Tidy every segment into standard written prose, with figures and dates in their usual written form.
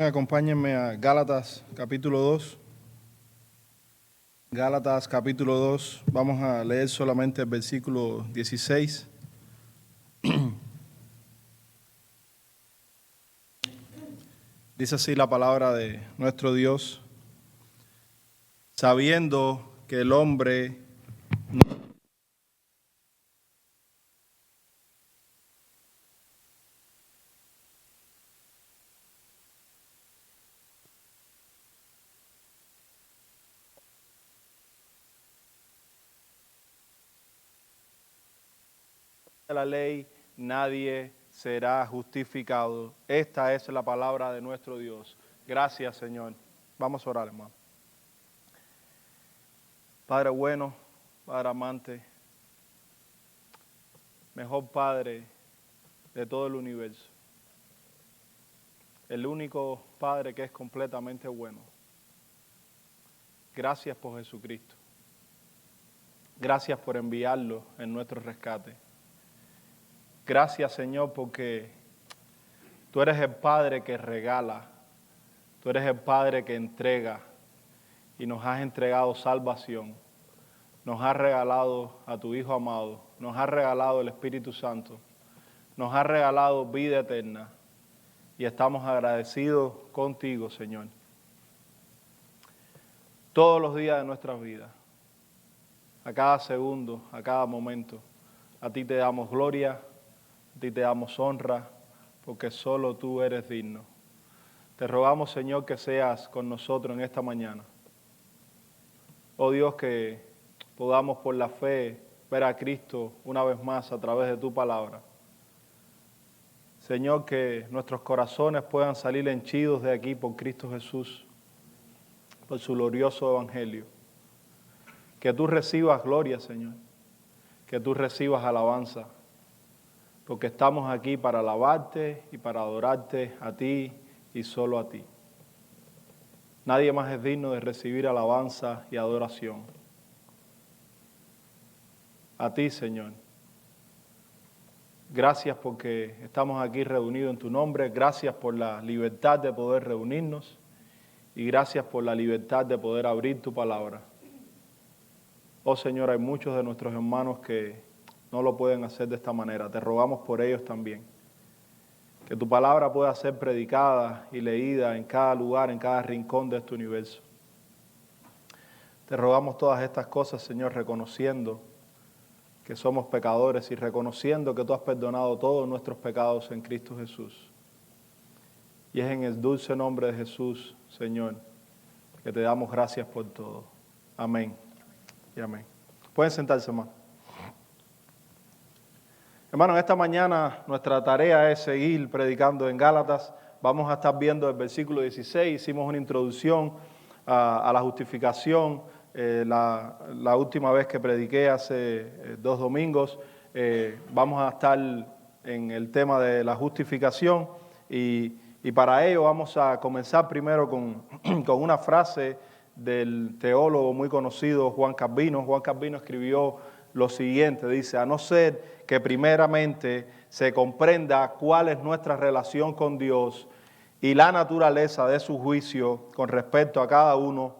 Acompáñenme a Gálatas capítulo 2. Gálatas capítulo 2. Vamos a leer solamente el versículo 16. Dice así la palabra de nuestro Dios: sabiendo que el hombre de la ley, nadie será justificado. Esta es la palabra de nuestro Dios. Gracias, Señor. Vamos a orar, hermano. Padre bueno, Padre amante, mejor Padre de todo el universo, el único Padre que es completamente bueno. Gracias por Jesucristo. Gracias por enviarlo en nuestro rescate. Gracias, Señor, porque tú eres el Padre que regala, tú eres el Padre que entrega y nos has entregado salvación. Nos has regalado a tu Hijo amado, nos has regalado el Espíritu Santo, nos has regalado vida eterna y estamos agradecidos contigo, Señor. Todos los días de nuestras vidas, a cada segundo, a cada momento, a ti te damos gloria, a ti te damos honra, porque solo tú eres digno. Te rogamos, Señor, que seas con nosotros en esta mañana. Oh Dios, que podamos por la fe ver a Cristo una vez más a través de tu palabra. Señor, que nuestros corazones puedan salir henchidos de aquí por Cristo Jesús, por su glorioso evangelio. Que tú recibas gloria, Señor, que tú recibas alabanza, porque estamos aquí para alabarte y para adorarte a ti y solo a ti. Nadie más es digno de recibir alabanza y adoración. A ti, Señor. Gracias porque estamos aquí reunidos en tu nombre. Gracias por la libertad de poder reunirnos y gracias por la libertad de poder abrir tu palabra. Oh Señor, hay muchos de nuestros hermanos que no lo pueden hacer de esta manera. Te rogamos por ellos también. Que tu palabra pueda ser predicada y leída en cada lugar, en cada rincón de este universo. Te rogamos todas estas cosas, Señor, reconociendo que somos pecadores y reconociendo que tú has perdonado todos nuestros pecados en Cristo Jesús. Y es en el dulce nombre de Jesús, Señor, que te damos gracias por todo. Amén y amén. Pueden sentarse, hermano. Hermano, esta mañana nuestra tarea es seguir predicando en Gálatas. Vamos a estar viendo el versículo 16. Hicimos una introducción a la justificación. La última vez que prediqué hace 2 domingos, vamos a estar en el tema de la justificación y para ello vamos a comenzar primero con una frase del teólogo muy conocido Juan Calvino. Juan Calvino escribió lo siguiente, dice: a no ser que primeramente se comprenda cuál es nuestra relación con Dios y la naturaleza de su juicio con respecto a cada uno,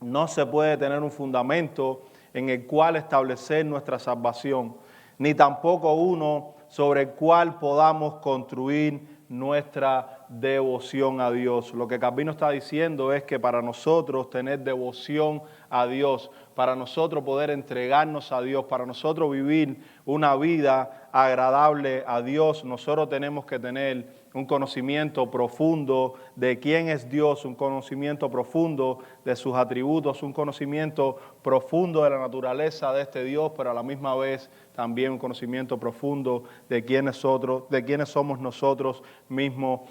no se puede tener un fundamento en el cual establecer nuestra salvación, ni tampoco uno sobre el cual podamos construir nuestra devoción a Dios. Lo que Calvino está diciendo es que para nosotros tener devoción a Dios, para nosotros poder entregarnos a Dios, para nosotros vivir una vida agradable a Dios, nosotros tenemos que tener un conocimiento profundo de quién es Dios, un conocimiento profundo de sus atributos, un conocimiento profundo de la naturaleza de este Dios, pero a la misma vez también un conocimiento profundo de quiénes somos nosotros mismos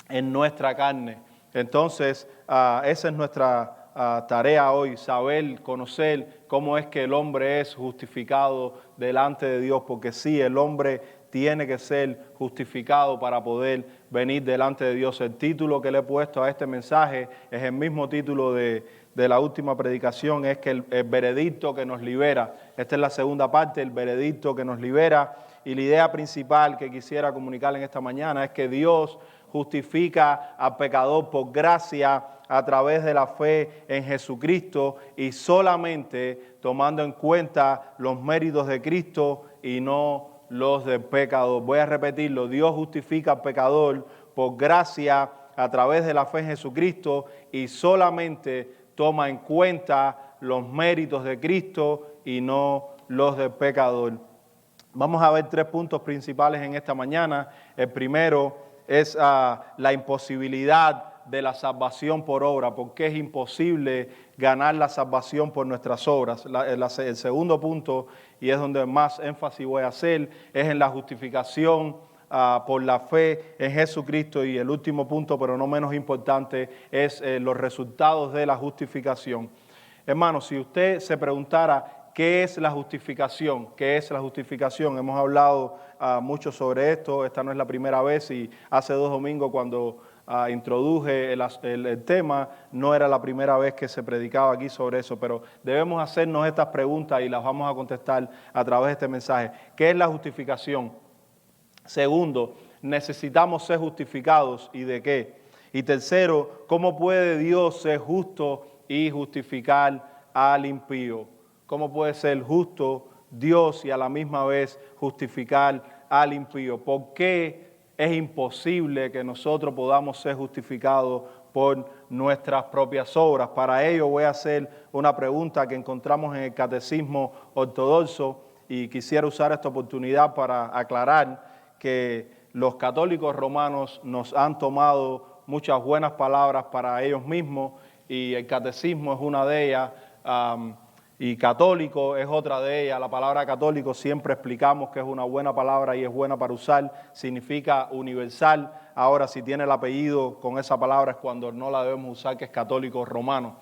en nuestra carne. Entonces, esa es nuestra tarea hoy, saber, conocer cómo es que el hombre es justificado delante de Dios, porque sí, el hombre tiene que ser justificado para poder venir delante de Dios. El título que le he puesto a este mensaje es el mismo título de la última predicación, es que el veredicto que nos libera. Esta es la segunda parte, el veredicto que nos libera, y la idea principal que quisiera comunicar en esta mañana es que Dios justifica al pecador por gracia a través de la fe en Jesucristo y solamente tomando en cuenta los méritos de Cristo y no los del pecador. Voy a repetirlo, Dios justifica al pecador por gracia a través de la fe en Jesucristo y solamente toma en cuenta los méritos de Cristo y no los del pecador. Vamos a ver 3 puntos principales en esta mañana. El primero es la imposibilidad de la salvación por obra, porque es imposible ganar la salvación por nuestras obras. El segundo punto, y es donde más énfasis voy a hacer, es en la justificación por la fe en Jesucristo. Y el último punto, pero no menos importante, es los resultados de la justificación. Hermanos, si usted se preguntara ¿qué es la justificación? ¿Qué es la justificación? Hemos hablado mucho sobre esto, esta no es la primera vez y hace 2 domingos cuando introduje el tema, no era la primera vez que se predicaba aquí sobre eso, pero debemos hacernos estas preguntas y las vamos a contestar a través de este mensaje. ¿Qué es la justificación? Segundo, necesitamos ser justificados, ¿y de qué? Y tercero, ¿cómo puede Dios ser justo y justificar al impío? ¿Cómo puede ser justo Dios y a la misma vez justificar al impío? ¿Por qué es imposible que nosotros podamos ser justificados por nuestras propias obras? Para ello voy a hacer una pregunta que encontramos en el Catecismo Ortodoxo y quisiera usar esta oportunidad para aclarar que los católicos romanos nos han tomado muchas buenas palabras para ellos mismos y el catecismo es una de ellas. Y católico es otra de ellas. La palabra católico siempre explicamos que es una buena palabra y es buena para usar, significa universal. Ahora, si tiene el apellido con esa palabra es cuando no la debemos usar, que es católico romano.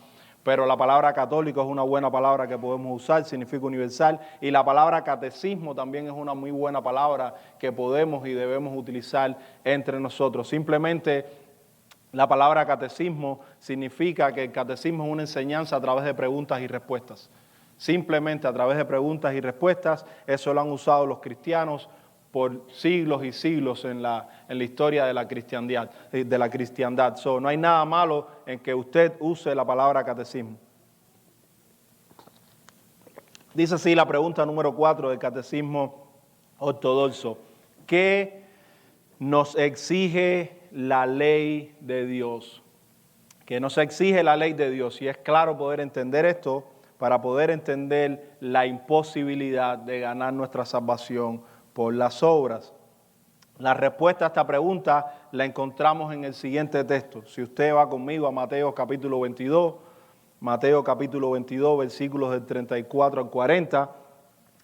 Pero la palabra católico es una buena palabra que podemos usar, significa universal. Y la palabra catecismo también es una muy buena palabra que podemos y debemos utilizar entre nosotros. Simplemente la palabra catecismo significa que el catecismo es una enseñanza a través de preguntas y respuestas. Simplemente a través de preguntas y respuestas, eso lo han usado los cristianos por siglos y siglos en la historia de la cristiandad. No hay nada malo en que usted use la palabra catecismo. Dice así la pregunta número 4 del Catecismo Ortodoxo. ¿Qué nos exige la ley de Dios? ¿Qué nos exige la ley de Dios? Y es claro poder entender esto para poder entender la imposibilidad de ganar nuestra salvación por las obras. La respuesta a esta pregunta la encontramos en el siguiente texto. Si usted va conmigo a Mateo capítulo 22, versículos del 34 al 40,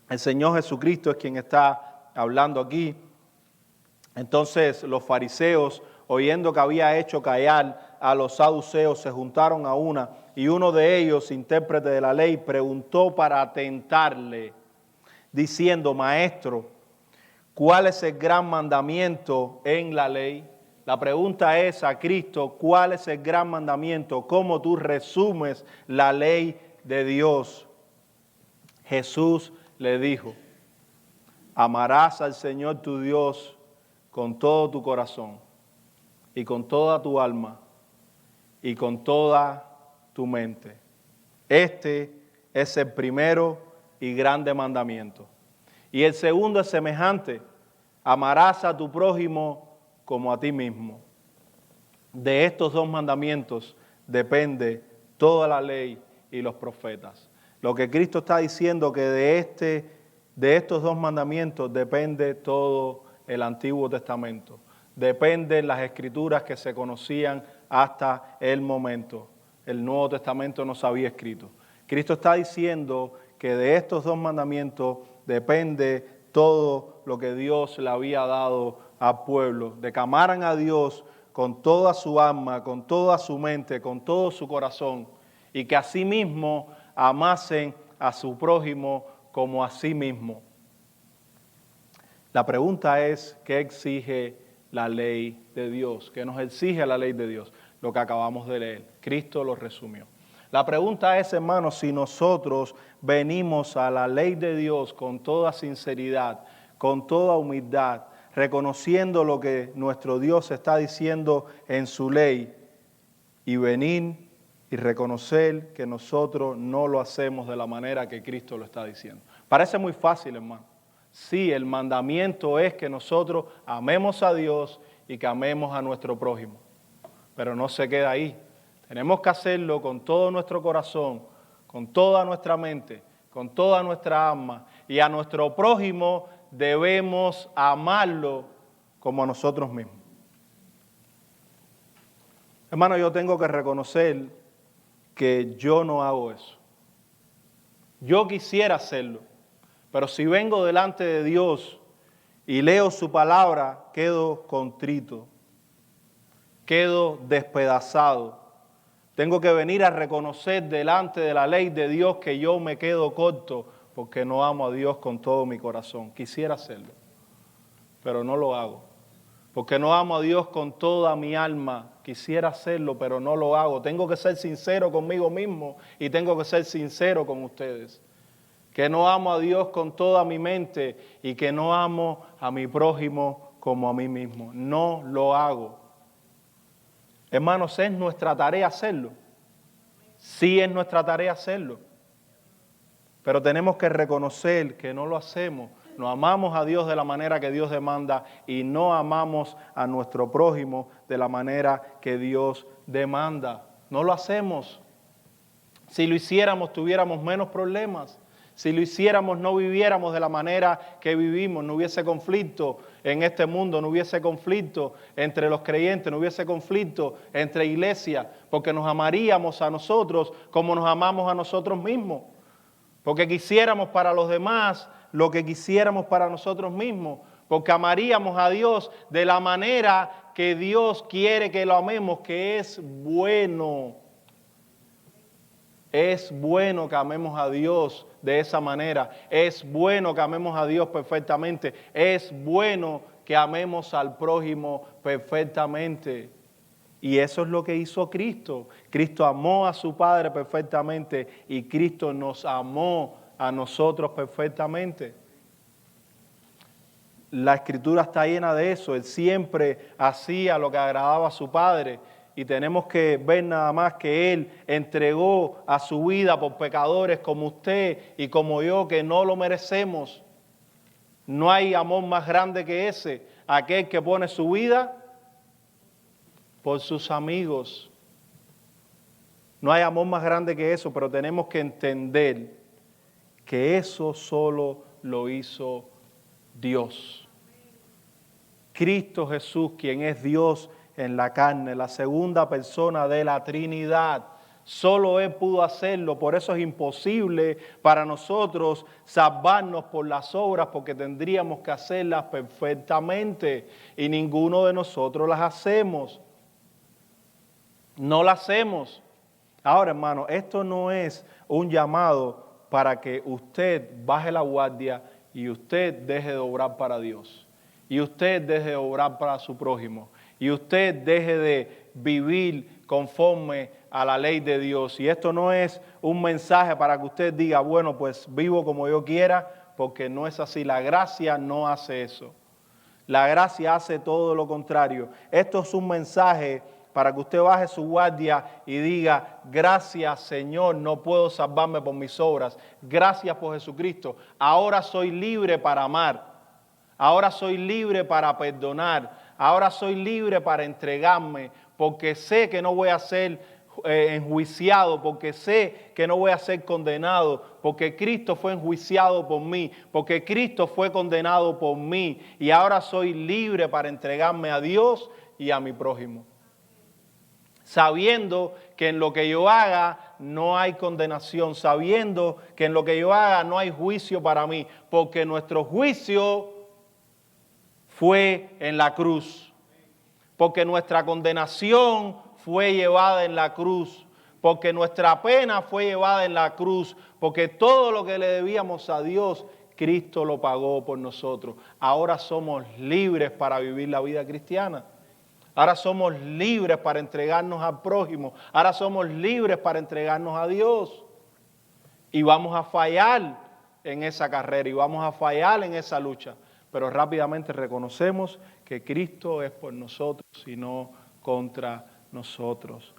el Señor Jesucristo es quien está hablando aquí. Entonces los fariseos, oyendo que había hecho callar a los saduceos, se juntaron a una, y uno de ellos, intérprete de la ley, preguntó para tentarle, diciendo: Maestro, ¿cuál es el gran mandamiento en la ley? La pregunta es a Cristo: ¿cuál es el gran mandamiento? ¿Cómo tú resumes la ley de Dios? Jesús le dijo: amarás al Señor tu Dios con todo tu corazón y con toda tu alma y con toda tu mente. Este es el primero y grande mandamiento. Y el segundo es semejante: amarás a tu prójimo como a ti mismo. De estos 2 mandamientos depende toda la ley y los profetas. Lo que Cristo está diciendo que de estos 2 mandamientos depende todo el Antiguo Testamento. Dependen las escrituras que se conocían hasta el momento. El Nuevo Testamento no se había escrito. Cristo está diciendo que de estos 2 mandamientos depende todo lo que Dios le había dado al pueblo, de que amaran a Dios con toda su alma, con toda su mente, con todo su corazón, y que asimismo amasen a su prójimo como a sí mismo. La pregunta es: ¿qué exige la ley de Dios? ¿Qué nos exige la ley de Dios? Lo que acabamos de leer. Cristo lo resumió. La pregunta es, hermanos, si nosotros venimos a la ley de Dios con toda sinceridad, con toda humildad, reconociendo lo que nuestro Dios está diciendo en su ley y venir y reconocer que nosotros no lo hacemos de la manera que Cristo lo está diciendo. Parece muy fácil, hermano. Sí, el mandamiento es que nosotros amemos a Dios y que amemos a nuestro prójimo, pero no se queda ahí. Tenemos que hacerlo con todo nuestro corazón, con toda nuestra mente, con toda nuestra alma, y a nuestro prójimo debemos amarlo como a nosotros mismos. Hermano, yo tengo que reconocer que yo no hago eso. Yo quisiera hacerlo, pero si vengo delante de Dios y leo su palabra, quedo contrito, quedo despedazado. Tengo que venir a reconocer delante de la ley de Dios que yo me quedo corto porque no amo a Dios con todo mi corazón. Quisiera hacerlo, pero no lo hago. Porque no amo a Dios con toda mi alma. Quisiera hacerlo, pero no lo hago. Tengo que ser sincero conmigo mismo y tengo que ser sincero con ustedes. Que no amo a Dios con toda mi mente y que no amo a mi prójimo como a mí mismo. No lo hago. Hermanos, es nuestra tarea hacerlo. Sí es nuestra tarea hacerlo. Pero tenemos que reconocer que no lo hacemos. No amamos a Dios de la manera que Dios demanda y no amamos a nuestro prójimo de la manera que Dios demanda. No lo hacemos. Si lo hiciéramos, tuviéramos menos problemas. Si lo hiciéramos, no viviéramos de la manera que vivimos. No hubiese conflicto en este mundo, no hubiese conflicto entre los creyentes, no hubiese conflicto entre iglesias, porque nos amaríamos a nosotros como nos amamos a nosotros mismos. Porque quisiéramos para los demás lo que quisiéramos para nosotros mismos, porque amaríamos a Dios de la manera que Dios quiere que lo amemos, que es bueno. Es bueno que amemos a Dios de esa manera, es bueno que amemos a Dios perfectamente, es bueno que amemos al prójimo perfectamente. Y eso es lo que hizo Cristo. Cristo amó a su Padre perfectamente y Cristo nos amó a nosotros perfectamente. La Escritura está llena de eso. Él siempre hacía lo que agradaba a su Padre. Y tenemos que ver nada más que Él entregó a su vida por pecadores como usted y como yo, que no lo merecemos. No hay amor más grande que ese. Aquel que pone su vida por sus amigos. No hay amor más grande que eso, pero tenemos que entender que eso solo lo hizo Dios. Cristo Jesús, quien es Dios en la carne, la segunda persona de la Trinidad. Solo Él pudo hacerlo, por eso es imposible para nosotros salvarnos por las obras, porque tendríamos que hacerlas perfectamente y ninguno de nosotros las hacemos. No las hacemos. Ahora, hermano, esto no es un llamado para que usted baje la guardia y usted deje de obrar para Dios. Y usted deje de obrar para su prójimo. Y usted deje de vivir conforme a la ley de Dios. Y esto no es un mensaje para que usted diga, bueno, pues vivo como yo quiera, porque no es así. La gracia no hace eso. La gracia hace todo lo contrario. Esto es un mensaje para que usted baje su guardia y diga, gracias Señor, no puedo salvarme por mis obras. Gracias por Jesucristo. Ahora soy libre para amar. Ahora soy libre para perdonar. Ahora soy libre para entregarme, porque sé que no voy a ser enjuiciado, porque sé que no voy a ser condenado, porque Cristo fue enjuiciado por mí, porque Cristo fue condenado por mí, y ahora soy libre para entregarme a Dios y a mi prójimo. Sabiendo que en lo que yo haga no hay condenación, sabiendo que en lo que yo haga no hay juicio para mí, porque nuestro juicio fue en la cruz, porque nuestra condenación fue llevada en la cruz, porque nuestra pena fue llevada en la cruz, porque todo lo que le debíamos a Dios, Cristo lo pagó por nosotros. Ahora somos libres para vivir la vida cristiana. Ahora somos libres para entregarnos al prójimo. Ahora somos libres para entregarnos a Dios. Y vamos a fallar en esa carrera y vamos a fallar en esa lucha. pero rápidamente reconocemos que Cristo es por nosotros y no contra nosotros.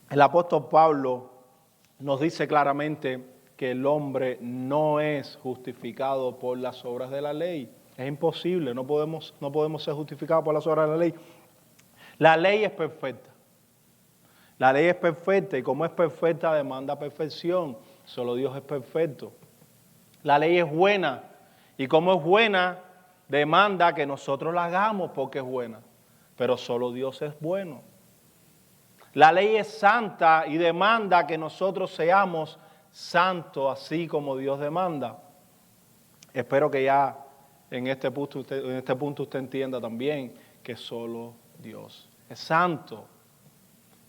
El apóstol Pablo nos dice claramente que el hombre no es justificado por las obras de la ley. Es imposible, no podemos ser justificados por las obras de la ley. La ley es perfecta. La ley es perfecta y como es perfecta demanda perfección. Solo Dios es perfecto. La ley es buena y como es buena demanda que nosotros la hagamos porque es buena. Pero solo Dios es bueno. La ley es santa y demanda que nosotros seamos santos así como Dios demanda. Espero que ya en este punto usted entienda también que solo Dios es santo.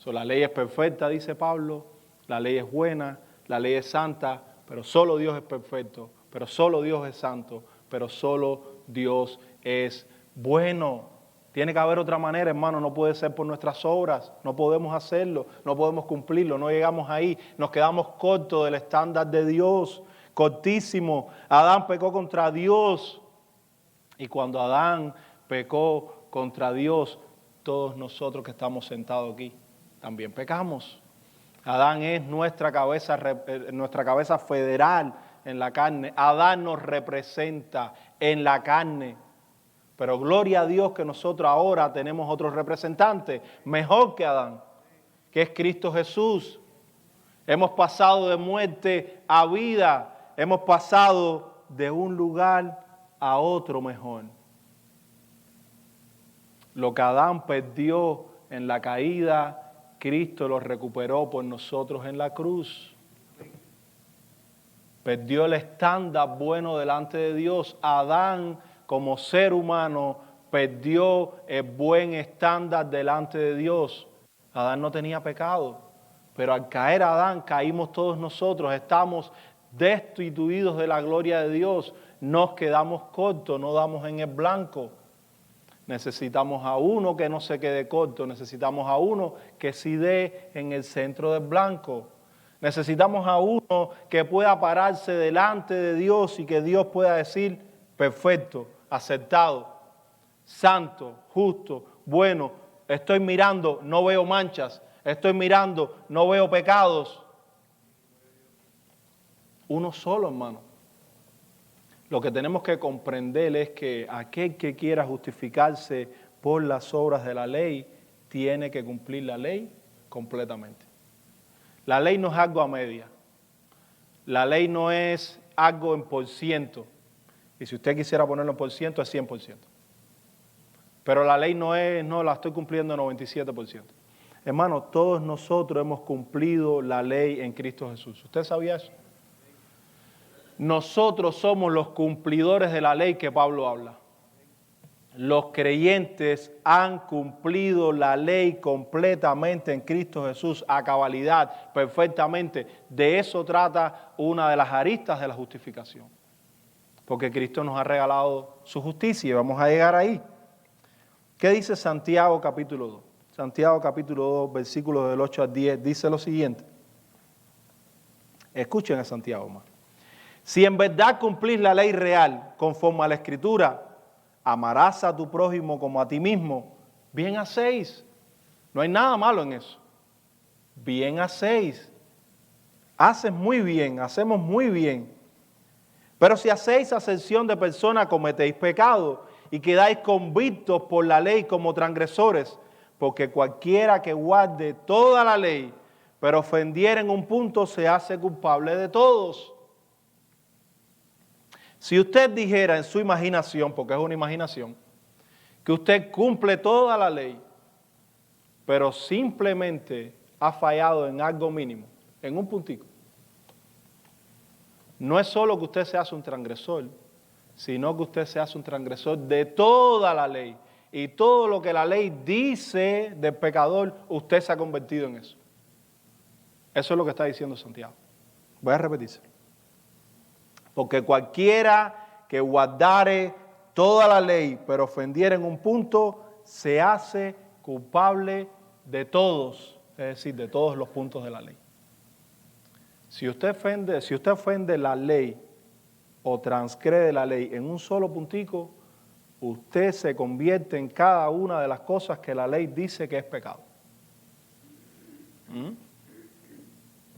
La ley es perfecta, dice Pablo, la ley es buena, la ley es santa, pero solo Dios es perfecto, pero solo Dios es santo, pero solo Dios es bueno. Tiene que haber otra manera, hermano, no puede ser por nuestras obras, no podemos hacerlo, no podemos cumplirlo, no llegamos ahí, nos quedamos cortos del estándar de Dios, cortísimo. Adán pecó contra Dios y cuando Adán pecó contra Dios, todos nosotros que estamos sentados aquí también pecamos. Adán es nuestra cabeza federal en la carne. Adán nos representa en la carne. Pero gloria a Dios que nosotros ahora tenemos otro representante, mejor que Adán, que es Cristo Jesús. Hemos pasado de muerte a vida. Hemos pasado de un lugar a otro mejor. Lo que Adán perdió en la caída, Cristo lo recuperó por nosotros en la cruz. Perdió el estándar bueno delante de Dios. Adán, como ser humano, perdió el buen estándar delante de Dios. Adán no tenía pecado, pero al caer Adán, caímos todos nosotros. Estamos destituidos de la gloria de Dios. Nos quedamos cortos, no damos en el blanco. Necesitamos a uno que no se quede corto, necesitamos a uno que sí dé en el centro del blanco. Necesitamos a uno que pueda pararse delante de Dios y que Dios pueda decir, perfecto, aceptado, santo, justo, bueno, estoy mirando, no veo manchas, estoy mirando, no veo pecados. Uno solo, hermano. Lo que tenemos que comprender es que aquel que quiera justificarse por las obras de la ley, tiene que cumplir la ley completamente. La ley no es algo a media. La ley no es algo en por ciento. Y si usted quisiera ponerlo en por ciento, es 100%. Pero la ley no la estoy cumpliendo en 97%. Hermano, todos nosotros hemos cumplido la ley en Cristo Jesús. ¿Usted sabía eso? Nosotros somos los cumplidores de la ley que Pablo habla. Los creyentes han cumplido la ley completamente en Cristo Jesús, a cabalidad, perfectamente. De eso trata una de las aristas de la justificación. Porque Cristo nos ha regalado su justicia y vamos a llegar ahí. ¿Qué dice Santiago capítulo 2? Santiago capítulo 2, versículos del 8 al 10, dice lo siguiente. Escuchen a Santiago, hermano. Si en verdad cumplís la ley real conforme a la Escritura, amarás a tu prójimo como a ti mismo, bien hacéis. No hay nada malo en eso. Bien hacéis. Haces muy bien, hacemos muy bien. Pero si hacéis acepción de persona, cometéis pecado y quedáis convictos por la ley como transgresores, porque cualquiera que guarde toda la ley, pero ofendiera en un punto, se hace culpable de todos. Si usted dijera en su imaginación, porque es una imaginación, que usted cumple toda la ley, pero simplemente ha fallado en algo mínimo, en un puntico, no es solo que usted se hace un transgresor, sino que usted se hace un transgresor de toda la ley. Y todo lo que la ley dice del pecador, usted se ha convertido en eso. Eso es lo que está diciendo Santiago. Voy a repetirse. Porque cualquiera que guardare toda la ley, pero ofendiera en un punto, se hace culpable de todos, es decir, de todos los puntos de la ley. Si usted ofende la ley o transgrede la ley en un solo puntico, usted se convierte en cada una de las cosas que la ley dice que es pecado.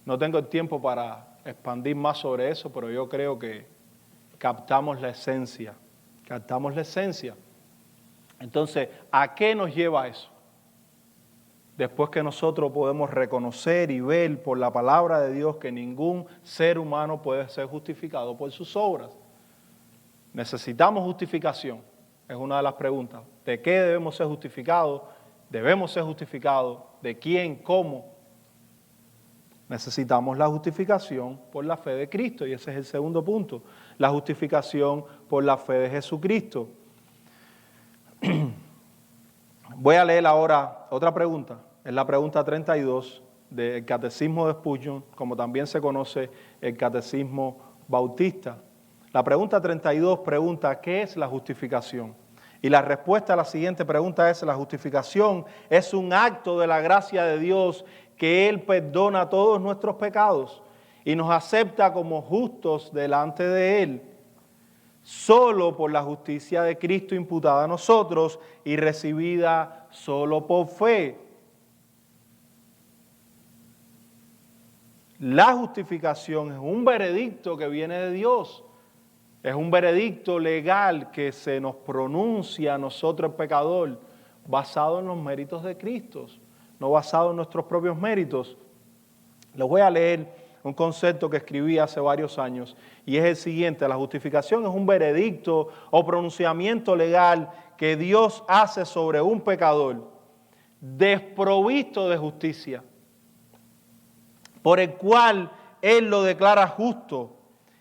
No tengo el tiempo para expandir más sobre eso, pero yo creo que captamos la esencia. Captamos la esencia. Entonces, ¿a qué nos lleva eso? Después que nosotros podemos reconocer y ver por la palabra de Dios que ningún ser humano puede ser justificado por sus obras. Necesitamos justificación, es una de las preguntas. ¿De qué debemos ser justificados? ¿Debemos ser justificados? ¿De quién? ¿Cómo? Necesitamos la justificación por la fe de Cristo, y ese es el segundo punto, la justificación por la fe de Jesucristo. Voy a leer ahora otra pregunta, es la pregunta 32 del Catecismo de Spurgeon, como también se conoce el Catecismo Bautista. La pregunta 32 pregunta, ¿qué es la justificación? Y la respuesta a la siguiente pregunta es, la justificación es un acto de la gracia de Dios que Él perdona todos nuestros pecados y nos acepta como justos delante de Él, solo por la justicia de Cristo imputada a nosotros y recibida solo por fe. La justificación es un veredicto que viene de Dios, es un veredicto legal que se nos pronuncia a nosotros el pecador, basado en los méritos de Cristo, no basado en nuestros propios méritos. Les voy a leer un concepto que escribí hace varios años, y es el siguiente: la justificación es un veredicto o pronunciamiento legal que Dios hace sobre un pecador desprovisto de justicia, por el cual Él lo declara justo,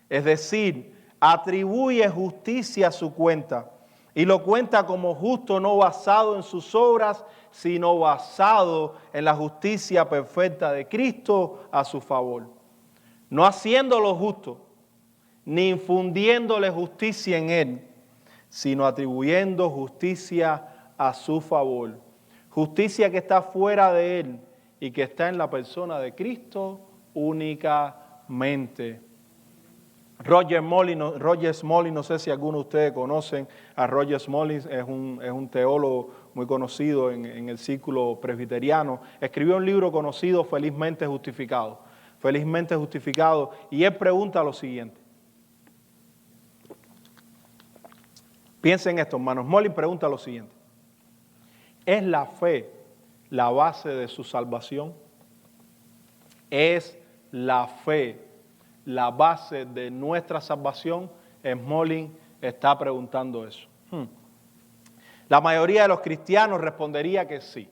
es decir, atribuye justicia a su cuenta, y lo cuenta como justo no basado en sus obras, sino basado en la justicia perfecta de Cristo a su favor. No haciéndolo justo, ni infundiéndole justicia en Él, sino atribuyendo justicia a su favor. Justicia que está fuera de Él y que está en la persona de Cristo únicamente. Roger Smalley, no sé si algunos de ustedes conocen a Roger Smalley, es un teólogo muy conocido en el círculo presbiteriano. Escribió un libro conocido, Felizmente Justificado. Felizmente Justificado. Y él pregunta lo siguiente. Piensen en esto, hermanos. Smalley pregunta lo siguiente: ¿es la fe la base de su salvación? ¿Es la fe la base de nuestra salvación? Smalley está preguntando eso. La mayoría de los cristianos respondería que sí.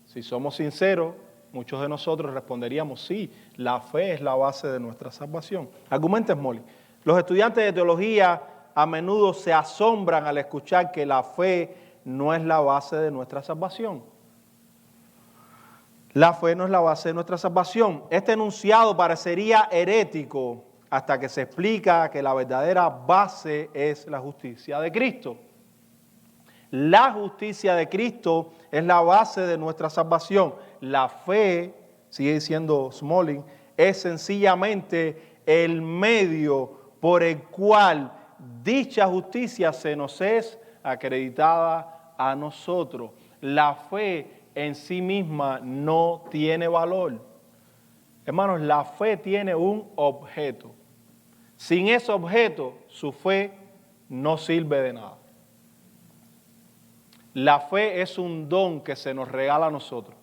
Si somos sinceros, muchos de nosotros responderíamos sí, la fe es la base de nuestra salvación. Argumenta Smalley. Los estudiantes de teología a menudo se asombran al escuchar que la fe no es la base de nuestra salvación. La fe no es la base de nuestra salvación. Este enunciado parecería herético hasta que se explica que la verdadera base es la justicia de Cristo. La justicia de Cristo es la base de nuestra salvación. La fe, sigue diciendo Smalley, es sencillamente el medio por el cual dicha justicia se nos es acreditada a nosotros. La fe en sí misma no tiene valor. Hermanos, la fe tiene un objeto. Sin ese objeto, su fe no sirve de nada. La fe es un don que se nos regala a nosotros.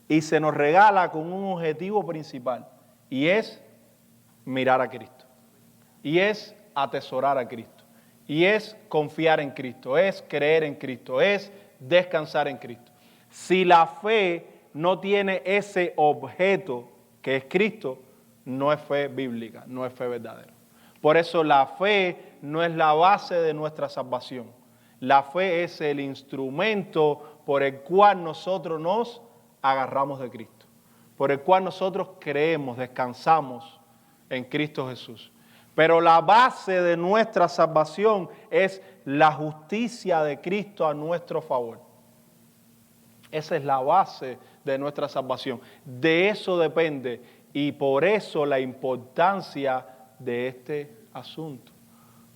Y se nos regala con un objetivo principal. Y es mirar a Cristo. Y es atesorar a Cristo. Y es confiar en Cristo. Es creer en Cristo. Es descansar en Cristo. Si la fe no tiene ese objeto que es Cristo, no es fe bíblica, no es fe verdadera. Por eso la fe no es la base de nuestra salvación. La fe es el instrumento por el cual nosotros nos agarramos de Cristo, por el cual nosotros creemos, descansamos en Cristo Jesús. Pero la base de nuestra salvación es la justicia de Cristo a nuestro favor. Esa es la base de nuestra salvación. De eso depende Y por eso la importancia de este asunto.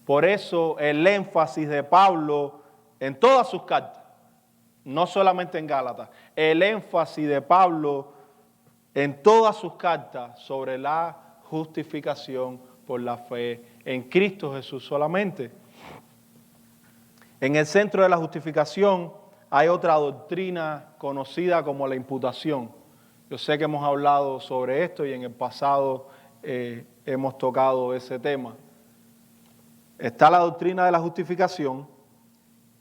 Por eso el énfasis de Pablo en todas sus cartas, no solamente en Gálatas, el énfasis de Pablo en todas sus cartas sobre la justificación por la fe en Cristo Jesús solamente. En el centro de la justificación hay otra doctrina conocida como la imputación. Yo sé que hemos hablado sobre esto y en el pasado hemos tocado ese tema. Está la doctrina de la justificación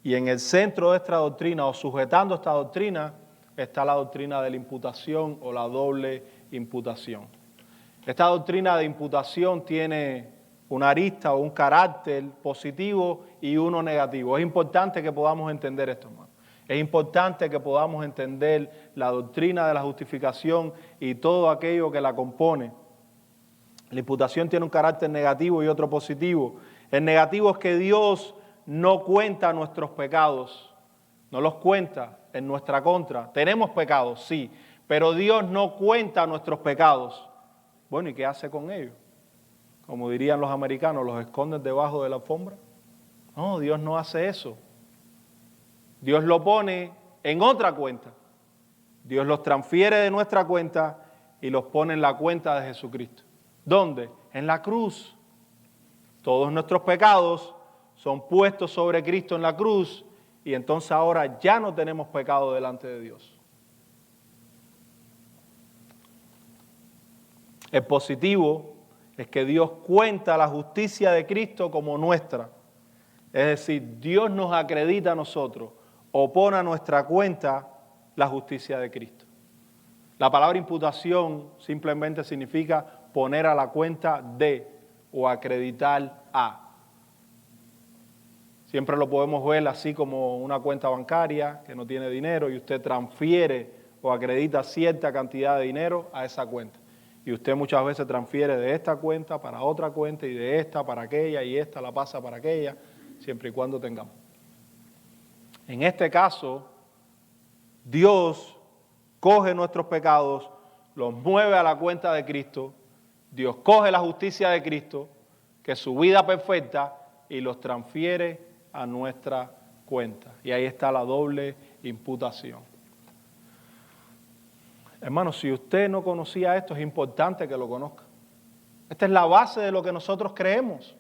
y en el centro de esta doctrina, o sujetando esta doctrina, está la doctrina de la imputación o la doble imputación. Esta doctrina de imputación tiene una arista o un carácter positivo y uno negativo. Es importante que podamos entender esto, hermano. Es importante que podamos entender la doctrina de la justificación y todo aquello que la compone. La imputación tiene un carácter negativo y otro positivo. El negativo es que Dios no cuenta nuestros pecados, no los cuenta en nuestra contra. Tenemos pecados, sí, pero Dios no cuenta nuestros pecados. Bueno, ¿y qué hace con ellos? Como dirían los americanos, ¿los esconden debajo de la alfombra? No, Dios no hace eso. Dios lo pone en otra cuenta. Dios los transfiere de nuestra cuenta y los pone en la cuenta de Jesucristo. ¿Dónde? En la cruz. Todos nuestros pecados son puestos sobre Cristo en la cruz y entonces ahora ya no tenemos pecado delante de Dios. El positivo es que Dios cuenta la justicia de Cristo como nuestra. Es decir, Dios nos acredita a nosotros o pone a nuestra cuenta la justicia de Cristo. La palabra imputación simplemente significa poner a la cuenta de o acreditar a. Siempre lo podemos ver así como una cuenta bancaria que no tiene dinero y usted transfiere o acredita cierta cantidad de dinero a esa cuenta. Y usted muchas veces transfiere de esta cuenta para otra cuenta y de esta para aquella y esta la pasa para aquella, siempre y cuando tengamos. En este caso, Dios coge nuestros pecados, los mueve a la cuenta de Cristo, Dios coge la justicia de Cristo, que es su vida perfecta, y los transfiere a nuestra cuenta. Y ahí está la doble imputación. Hermano, si usted no conocía esto, es importante que lo conozca. Esta es la base de lo que nosotros creemos.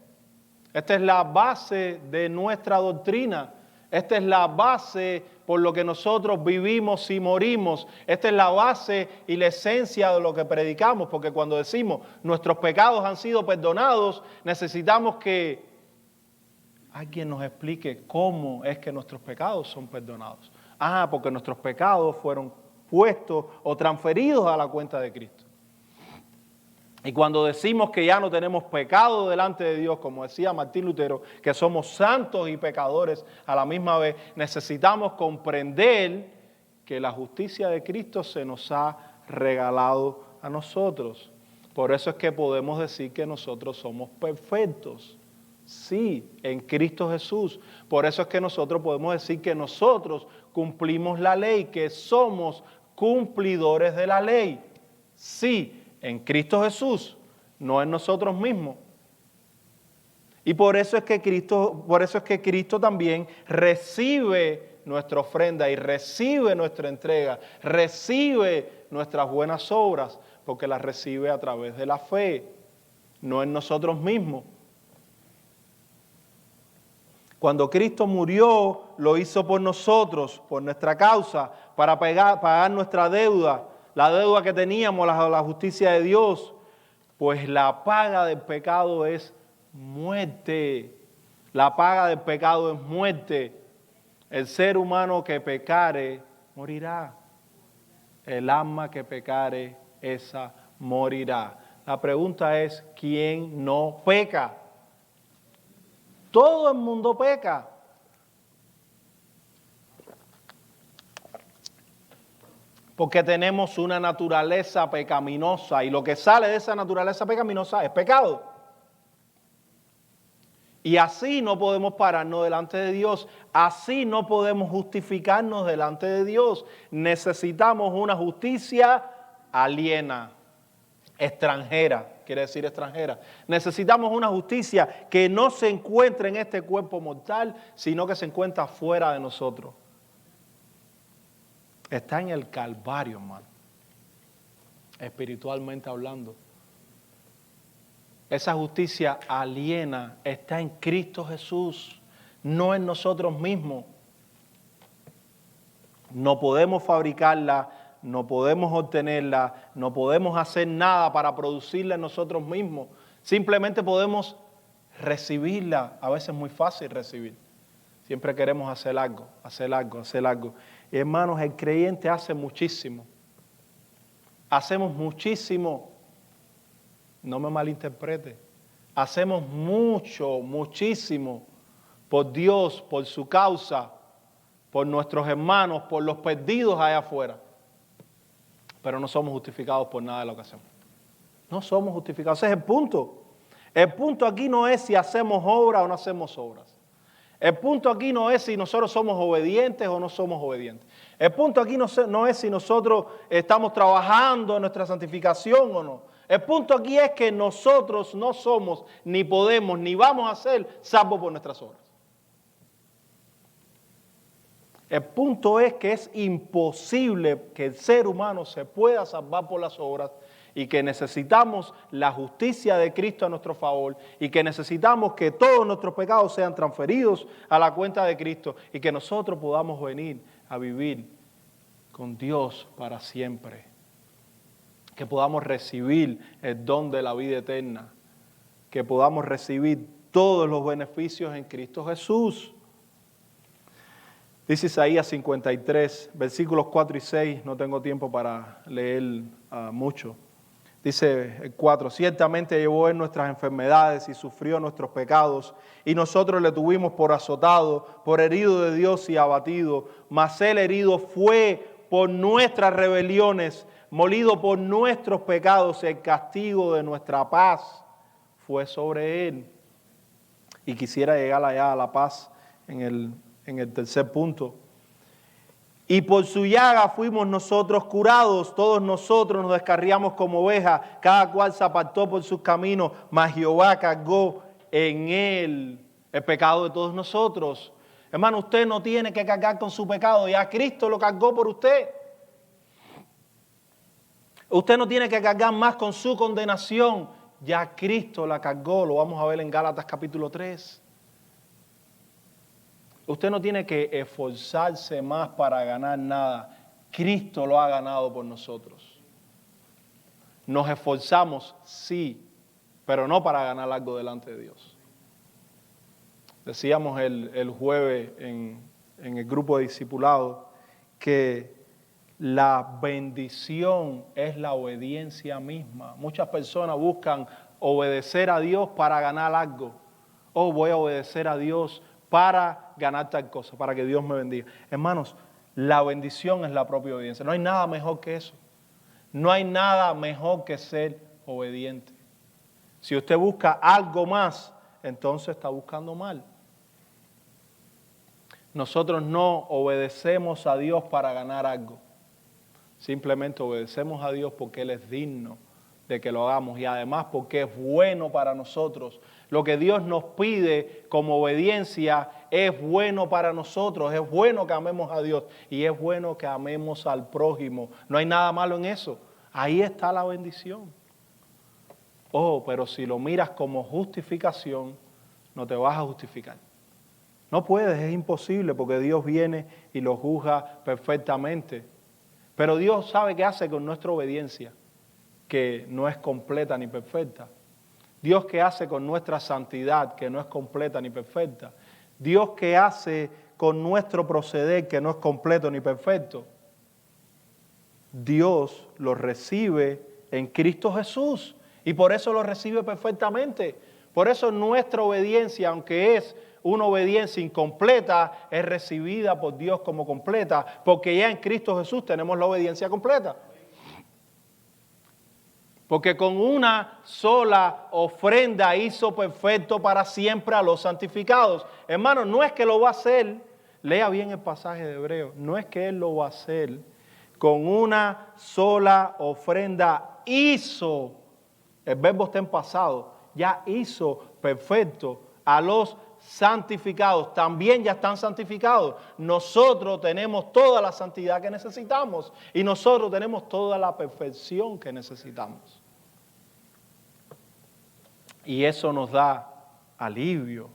Esta es la base de nuestra doctrina. Esta es la base por lo que nosotros vivimos y morimos. Esta es la base y la esencia de lo que predicamos, porque cuando decimos nuestros pecados han sido perdonados, necesitamos que alguien nos explique cómo es que nuestros pecados son perdonados. Porque nuestros pecados fueron puestos o transferidos a la cuenta de Cristo. Y cuando decimos que ya no tenemos pecado delante de Dios, como decía Martín Lutero, que somos santos y pecadores a la misma vez, necesitamos comprender que la justicia de Cristo se nos ha regalado a nosotros. Por eso es que podemos decir que nosotros somos perfectos. Sí, en Cristo Jesús. Por eso es que nosotros podemos decir que nosotros cumplimos la ley, que somos cumplidores de la ley. Sí, en Cristo Jesús, no en nosotros mismos. Y por eso es que Cristo también recibe nuestra ofrenda y recibe nuestra entrega, recibe nuestras buenas obras, porque las recibe a través de la fe, no en nosotros mismos. Cuando Cristo murió, lo hizo por nosotros, por nuestra causa, para pagar nuestra deuda, la deuda que teníamos a la justicia de Dios, pues la paga del pecado es muerte. La paga del pecado es muerte. El ser humano que pecare, morirá. El alma que pecare, esa morirá. La pregunta es, ¿quién no peca? Todo el mundo peca. Porque tenemos una naturaleza pecaminosa y lo que sale de esa naturaleza pecaminosa es pecado. Y así no podemos pararnos delante de Dios, así no podemos justificarnos delante de Dios. Necesitamos una justicia aliena. extranjera, quiere decir extranjera. Necesitamos una justicia que no se encuentre en este cuerpo mortal, sino que se encuentra fuera de nosotros. Está en el Calvario, hermano, espiritualmente hablando. Esa justicia aliena está en Cristo Jesús, no en nosotros mismos. No podemos fabricarla, no podemos obtenerla, no podemos hacer nada para producirla en nosotros mismos. Simplemente podemos recibirla. A veces es muy fácil recibir. Siempre queremos hacer algo, hacer algo, hacer algo. Hermanos, el creyente hace muchísimo. Hacemos muchísimo. No me malinterprete. Hacemos mucho, muchísimo por Dios, por su causa, por nuestros hermanos, por los perdidos allá afuera. Pero no somos justificados por nada de lo que hacemos. No somos justificados. Ese es el punto. El punto aquí no es si hacemos obras o no hacemos obras. El punto aquí no es si nosotros somos obedientes o no somos obedientes. El punto aquí no es si nosotros estamos trabajando en nuestra santificación o no. El punto aquí es que nosotros no somos, ni podemos, ni vamos a ser salvos por nuestras obras. El punto es que es imposible que el ser humano se pueda salvar por las obras y que necesitamos la justicia de Cristo a nuestro favor y que necesitamos que todos nuestros pecados sean transferidos a la cuenta de Cristo y que nosotros podamos venir a vivir con Dios para siempre. Que podamos recibir el don de la vida eterna, que podamos recibir todos los beneficios en Cristo Jesús. Dice Isaías 53, versículos 4 y 6, no tengo tiempo para leer mucho. Dice el 4, ciertamente llevó Él nuestras enfermedades y sufrió nuestros pecados, y nosotros le tuvimos por azotado, por herido de Dios y abatido, mas Él herido fue por nuestras rebeliones, molido por nuestros pecados, el castigo de nuestra paz fue sobre Él. Y quisiera llegar allá a la paz en el tercer punto. Y por su llaga fuimos nosotros curados, todos nosotros nos descarriamos como ovejas, cada cual se apartó por sus caminos, mas Jehová cargó en él el pecado de todos nosotros. Hermano, usted no tiene que cargar con su pecado, ya Cristo lo cargó por usted. Usted no tiene que cargar más con su condenación, ya Cristo la cargó, lo vamos a ver en Gálatas capítulo 3. Usted no tiene que esforzarse más para ganar nada. Cristo lo ha ganado por nosotros. Nos esforzamos, sí, pero no para ganar algo delante de Dios. Decíamos el jueves en el grupo de discipulado que la bendición es la obediencia misma. Muchas personas buscan obedecer a Dios para ganar algo. Oh, voy a obedecer a Dios para ganar tal cosa, para que Dios me bendiga. Hermanos, la bendición es la propia obediencia. No hay nada mejor que eso. No hay nada mejor que ser obediente. Si usted busca algo más, entonces está buscando mal. Nosotros no obedecemos a Dios para ganar algo. Simplemente obedecemos a Dios porque Él es digno de que lo hagamos y además porque es bueno para nosotros. Lo que Dios nos pide como obediencia es bueno para nosotros, es bueno que amemos a Dios y es bueno que amemos al prójimo. No hay nada malo en eso. Ahí está la bendición. Oh, pero si lo miras como justificación, no te vas a justificar. No puedes, es imposible porque Dios viene y lo juzga perfectamente. Pero Dios sabe qué hace con nuestra obediencia, que no es completa ni perfecta. Dios qué hace con nuestra santidad, que no es completa ni perfecta. Dios qué hace con nuestro proceder, que no es completo ni perfecto. Dios lo recibe en Cristo Jesús y por eso lo recibe perfectamente. Por eso nuestra obediencia, aunque es una obediencia incompleta, es recibida por Dios como completa, porque ya en Cristo Jesús tenemos la obediencia completa. Porque con una sola ofrenda hizo perfecto para siempre a los santificados. Hermano, no es que lo va a hacer, lea bien el pasaje de Hebreos, no es que Él lo va a hacer, con una sola ofrenda hizo El verbo está en pasado. Ya hizo perfecto a los santificados. También ya están santificados. Nosotros tenemos toda la santidad que necesitamos. Y nosotros tenemos toda la perfección que necesitamos. Y eso nos da alivio,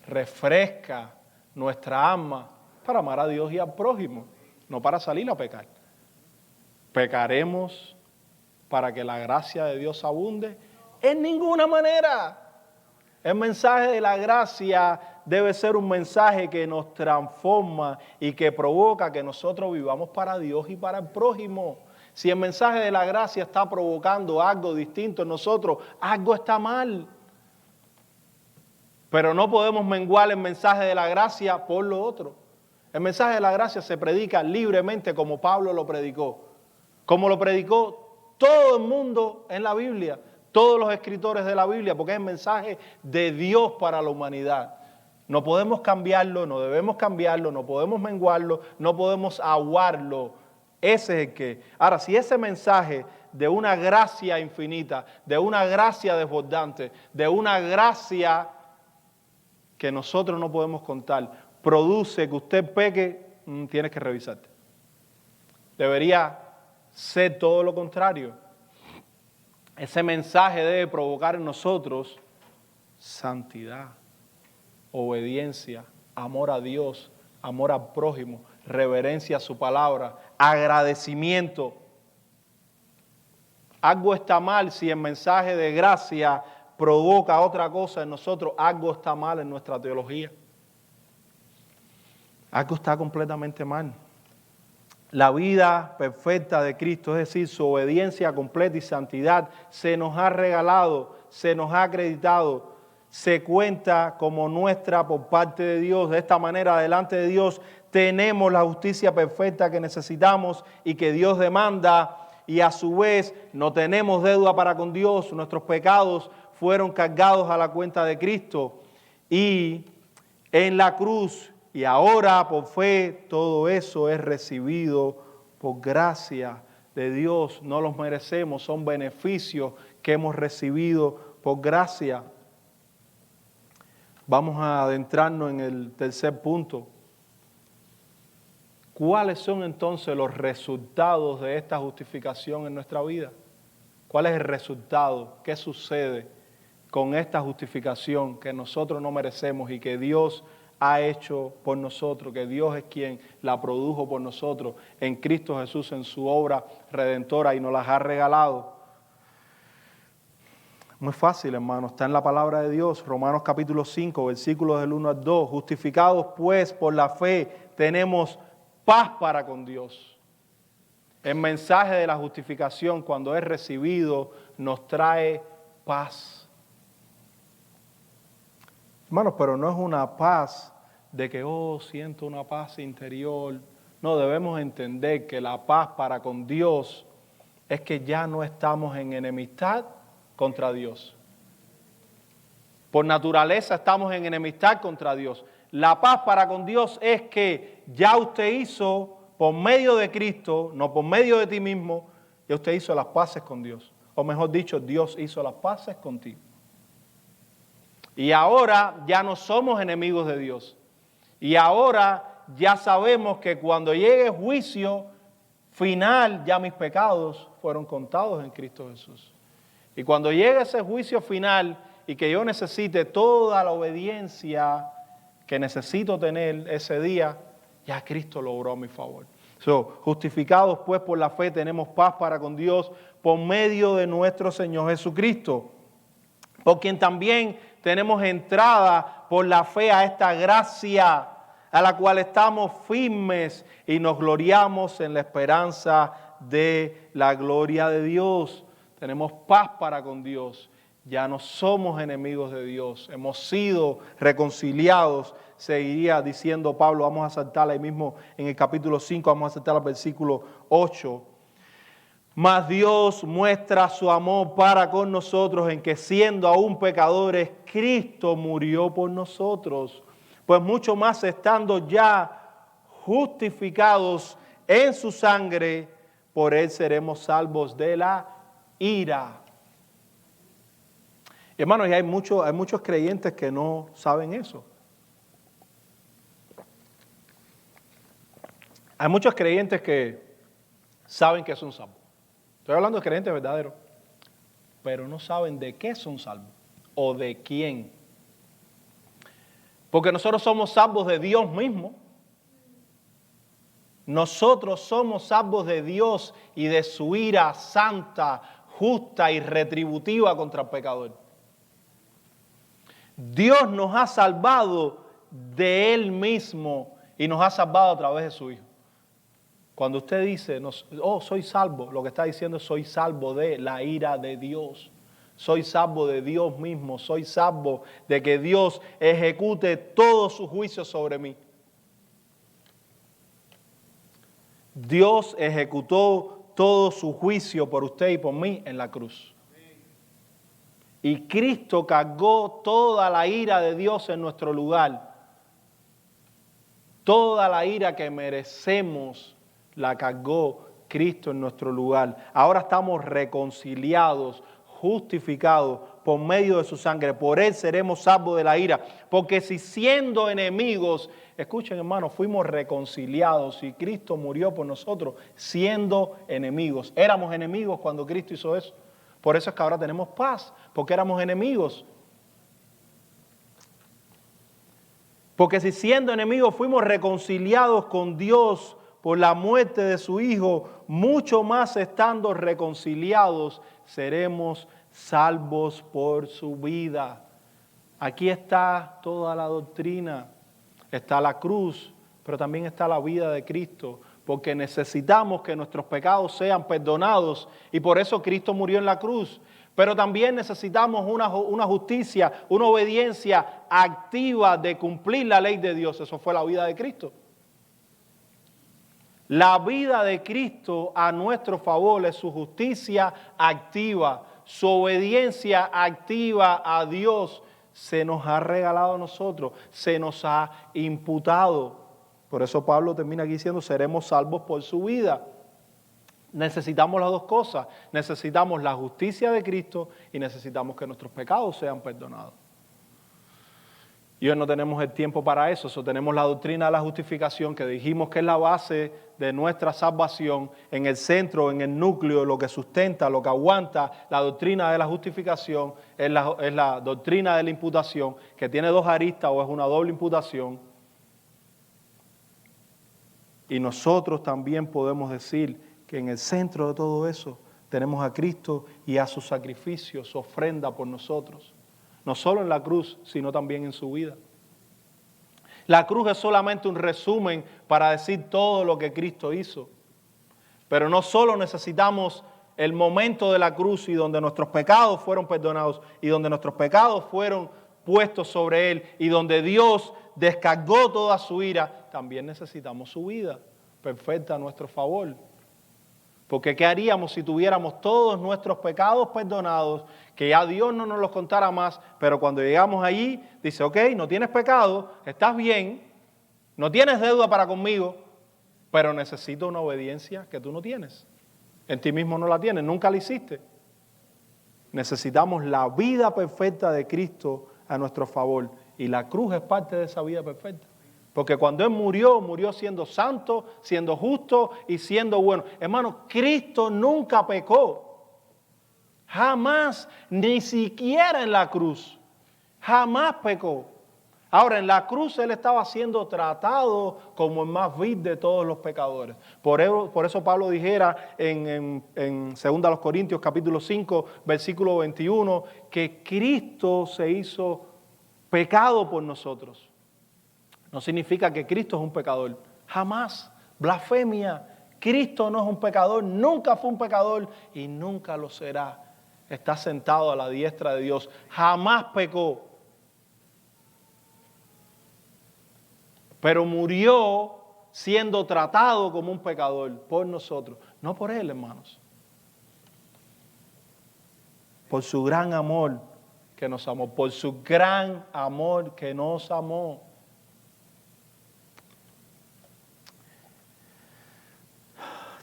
refresca nuestra alma para amar a Dios y al prójimo, no para salir a pecar. ¿Pecaremos para que la gracia de Dios abunde? En ninguna manera. El mensaje de la gracia debe ser un mensaje que nos transforma y que provoca que nosotros vivamos para Dios y para el prójimo. Si el mensaje de la gracia está provocando algo distinto en nosotros, algo está mal. Pero no podemos menguar el mensaje de la gracia por lo otro. El mensaje de la gracia se predica libremente como Pablo lo predicó. Como lo predicó todo el mundo en la Biblia, todos los escritores de la Biblia, porque es el mensaje de Dios para la humanidad. No podemos cambiarlo, no debemos cambiarlo, no podemos menguarlo, no podemos aguarlo. Ese es el que. Ahora, si ese mensaje de una gracia infinita, de una gracia desbordante, de una gracia que nosotros no podemos contar, produce que usted peque, tienes que revisarte. Debería ser todo lo contrario. Ese mensaje debe provocar en nosotros santidad, obediencia, amor a Dios, amor al prójimo, reverencia a su palabra, agradecimiento. Algo está mal si el mensaje de gracia provoca otra cosa en nosotros, algo está mal en nuestra teología. Algo está completamente mal. La vida perfecta de Cristo, es decir, su obediencia completa y santidad, se nos ha regalado, se nos ha acreditado, se cuenta como nuestra por parte de Dios. De esta manera, delante de Dios, tenemos la justicia perfecta que necesitamos y que Dios demanda, y a su vez no tenemos deuda para con Dios. Nuestros pecados fueron cargados a la cuenta de Cristo y en la cruz, y ahora por fe todo eso es recibido por gracia de Dios. No los merecemos, son beneficios que hemos recibido por gracia. Vamos a adentrarnos en el tercer punto. ¿Cuáles son entonces los resultados de esta justificación en nuestra vida? ¿Cuál es el resultado? ¿Qué sucede con esta justificación que nosotros no merecemos y que Dios ha hecho por nosotros, que Dios es quien la produjo por nosotros en Cristo Jesús, en su obra redentora y nos las ha regalado? Muy fácil, hermano, está en la palabra de Dios, Romanos capítulo 5, versículos del 1 al 2. Justificados pues por la fe, tenemos paz para con Dios. El mensaje de la justificación, cuando es recibido, nos trae paz. Hermanos, pero no es una paz de que, siento una paz interior. No, debemos entender que la paz para con Dios es que ya no estamos en enemistad contra Dios. Por naturaleza estamos en enemistad contra Dios. La paz para con Dios es que ya usted hizo por medio de Cristo, no por medio de ti mismo, ya usted hizo las paces con Dios. O mejor dicho, Dios hizo las paces contigo. Y ahora ya no somos enemigos de Dios. Y ahora ya sabemos que cuando llegue el juicio final, ya mis pecados fueron contados en Cristo Jesús. Y cuando llegue ese juicio final y que yo necesite toda la obediencia que necesito tener ese día, ya Cristo lo obró a mi favor. Justificados pues por la fe tenemos paz para con Dios por medio de nuestro Señor Jesucristo, por quien también tenemos entrada por la fe a esta gracia a la cual estamos firmes y nos gloriamos en la esperanza de la gloria de Dios. Tenemos paz para con Dios. Ya no somos enemigos de Dios. Hemos sido reconciliados. Seguiría diciendo Pablo, vamos a saltar ahí mismo en el capítulo 5, vamos a saltar al versículo 8. Mas Dios muestra su amor para con nosotros en que siendo aún pecadores, Cristo murió por nosotros. Pues mucho más estando ya justificados en su sangre, por él seremos salvos de la ira. Hermanos, y hay muchos creyentes que no saben eso. Hay muchos creyentes que saben que son salvos. Estoy hablando de creyentes verdaderos, pero no saben de qué son salvos o de quién. Porque nosotros somos salvos de Dios mismo. Nosotros somos salvos de Dios y de su ira santa, justa y retributiva contra el pecador. Dios nos ha salvado de Él mismo y nos ha salvado a través de su Hijo. Cuando usted dice, oh, soy salvo, lo que está diciendo es soy salvo de la ira de Dios. Soy salvo de Dios mismo, soy salvo de que Dios ejecute todo su juicio sobre mí. Dios ejecutó todo su juicio por usted y por mí en la cruz. Y Cristo cargó toda la ira de Dios en nuestro lugar. Toda la ira que merecemos la cargó Cristo en nuestro lugar. Ahora estamos reconciliados, justificados por medio de su sangre. Por Él seremos salvos de la ira. Porque si siendo enemigos, escuchen hermanos, fuimos reconciliados y Cristo murió por nosotros siendo enemigos. Éramos enemigos cuando Cristo hizo eso. Por eso es que ahora tenemos paz, porque éramos enemigos. Porque si siendo enemigos fuimos reconciliados con Dios por la muerte de su Hijo, mucho más estando reconciliados seremos salvos por su vida. Aquí está toda la doctrina, está la cruz, pero también está la vida de Cristo, porque necesitamos que nuestros pecados sean perdonados y por eso Cristo murió en la cruz. Pero también necesitamos una justicia, una obediencia activa de cumplir la ley de Dios. Eso fue la vida de Cristo. La vida de Cristo a nuestro favor es su justicia activa, su obediencia activa a Dios se nos ha regalado a nosotros, se nos ha imputado. Por eso Pablo termina aquí diciendo, seremos salvos por su vida. Necesitamos las dos cosas, necesitamos la justicia de Cristo y necesitamos que nuestros pecados sean perdonados. Y hoy no tenemos el tiempo para eso, tenemos la doctrina de la justificación que dijimos que es la base de nuestra salvación, en el centro, en el núcleo, lo que sustenta, lo que aguanta la doctrina de la justificación es la doctrina de la imputación, que tiene dos aristas o es una doble imputación. Y nosotros también podemos decir que en el centro de todo eso tenemos a Cristo y a su sacrificio, su ofrenda por nosotros. No solo en la cruz, sino también en su vida. La cruz es solamente un resumen para decir todo lo que Cristo hizo. Pero no solo necesitamos el momento de la cruz y donde nuestros pecados fueron perdonados y donde nuestros pecados fueron puestos sobre Él y donde Dios descargó toda su ira, también necesitamos su vida perfecta a nuestro favor. Porque ¿qué haríamos si tuviéramos todos nuestros pecados perdonados, que ya Dios no nos los contara más, pero cuando llegamos allí, dice, ok, no tienes pecado, estás bien, no tienes deuda para conmigo, pero necesito una obediencia que tú no tienes. En ti mismo no la tienes, nunca la hiciste. Necesitamos la vida perfecta de Cristo a nuestro favor, y la cruz es parte de esa vida perfecta. Porque cuando Él murió, murió siendo santo, siendo justo y siendo bueno. Hermano, Cristo nunca pecó. Jamás, ni siquiera en la cruz. Jamás pecó. Ahora, en la cruz Él estaba siendo tratado como el más vil de todos los pecadores. Por eso Pablo dijera en 2 Corintios capítulo 5, versículo 21, que Cristo se hizo pecado por nosotros. No significa que Cristo es un pecador. Jamás. Blasfemia. Cristo no es un pecador, nunca fue un pecador y nunca lo será. Está sentado a la diestra de Dios. Jamás pecó. Pero murió siendo tratado como un pecador por nosotros. No por Él, hermanos. Por su gran amor que nos amó. Por su gran amor que nos amó.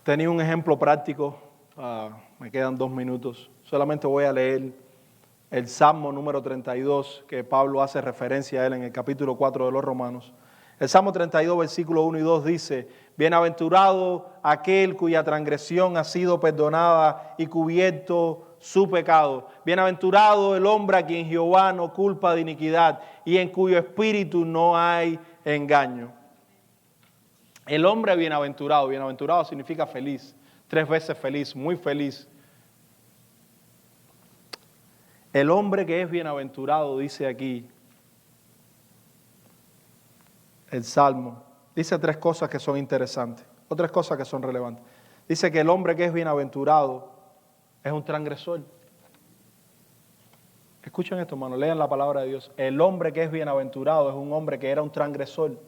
Tenía un ejemplo práctico, me quedan 2 minutos, solamente voy a leer el Salmo número 32, que Pablo hace referencia a él en el capítulo 4 de los Romanos. El Salmo 32, versículo 1 y 2 dice: bienaventurado aquel cuya transgresión ha sido perdonada y cubierto su pecado. Bienaventurado el hombre a quien Jehová no culpa de iniquidad y en cuyo espíritu no hay engaño. El hombre bienaventurado, bienaventurado significa feliz, 3 veces feliz, muy feliz. El hombre que es bienaventurado, dice aquí el Salmo, dice 3 cosas que son interesantes, o 3 cosas que son relevantes. Dice que el hombre que es bienaventurado es un transgresor. Escuchen esto, hermano, lean la palabra de Dios. El hombre que es bienaventurado es un hombre que era un transgresor.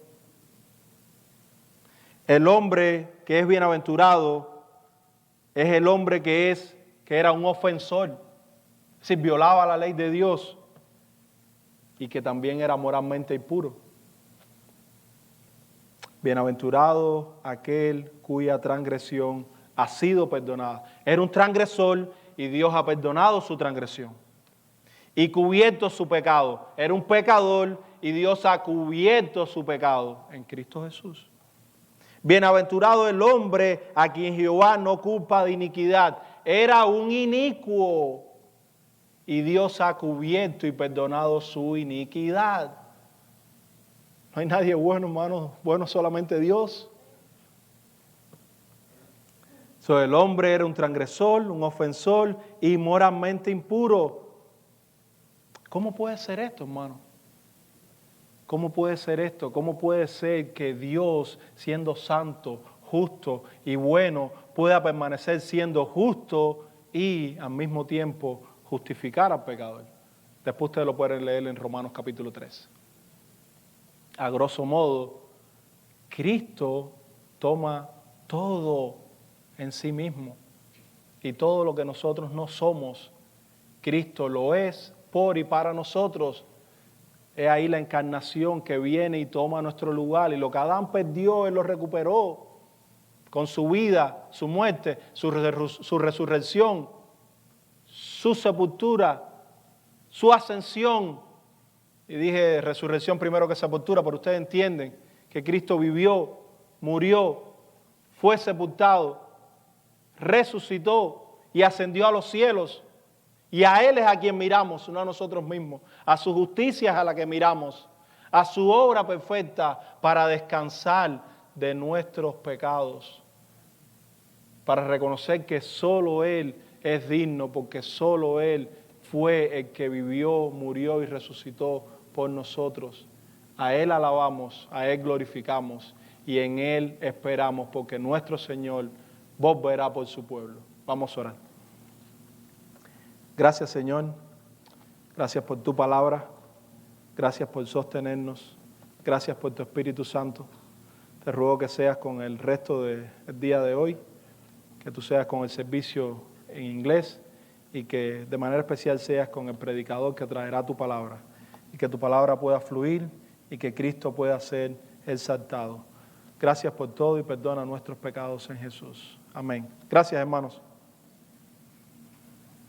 El hombre que es bienaventurado es el hombre que era un ofensor, es decir, violaba la ley de Dios y que también era moralmente impuro. Bienaventurado aquel cuya transgresión ha sido perdonada. Era un transgresor y Dios ha perdonado su transgresión y cubierto su pecado. Era un pecador y Dios ha cubierto su pecado en Cristo Jesús. Bienaventurado el hombre a quien Jehová no culpa de iniquidad. Era un inicuo y Dios ha cubierto y perdonado su iniquidad. No hay nadie bueno, hermano, bueno solamente Dios. El hombre era un transgresor, un ofensor y moralmente impuro. ¿Cómo puede ser esto, hermano? ¿Cómo puede ser esto? ¿Cómo puede ser que Dios, siendo santo, justo y bueno, pueda permanecer siendo justo y al mismo tiempo justificar al pecador? Después ustedes lo pueden leer en Romanos capítulo 3. A grosso modo, Cristo toma todo en sí mismo y todo lo que nosotros no somos, Cristo lo es por y para nosotros. Es ahí la encarnación que viene y toma nuestro lugar. Y lo que Adán perdió, Él lo recuperó con su vida, su muerte, su resurrección, su sepultura, su ascensión. Y dije resurrección primero que sepultura, pero ustedes entienden que Cristo vivió, murió, fue sepultado, resucitó y ascendió a los cielos. Y a Él es a quien miramos, no a nosotros mismos. A su justicia es a la que miramos. A su obra perfecta para descansar de nuestros pecados. Para reconocer que solo Él es digno, porque solo Él fue el que vivió, murió y resucitó por nosotros. A Él alabamos, a Él glorificamos y en Él esperamos, porque nuestro Señor volverá por su pueblo. Vamos a orar. Gracias, Señor. Gracias por tu palabra. Gracias por sostenernos. Gracias por tu Espíritu Santo. Te ruego que seas con el resto del día de hoy, que tú seas con el servicio en inglés y que de manera especial seas con el predicador que traerá tu palabra y que tu palabra pueda fluir y que Cristo pueda ser exaltado. Gracias por todo y perdona nuestros pecados en Jesús. Amén. Gracias, hermanos.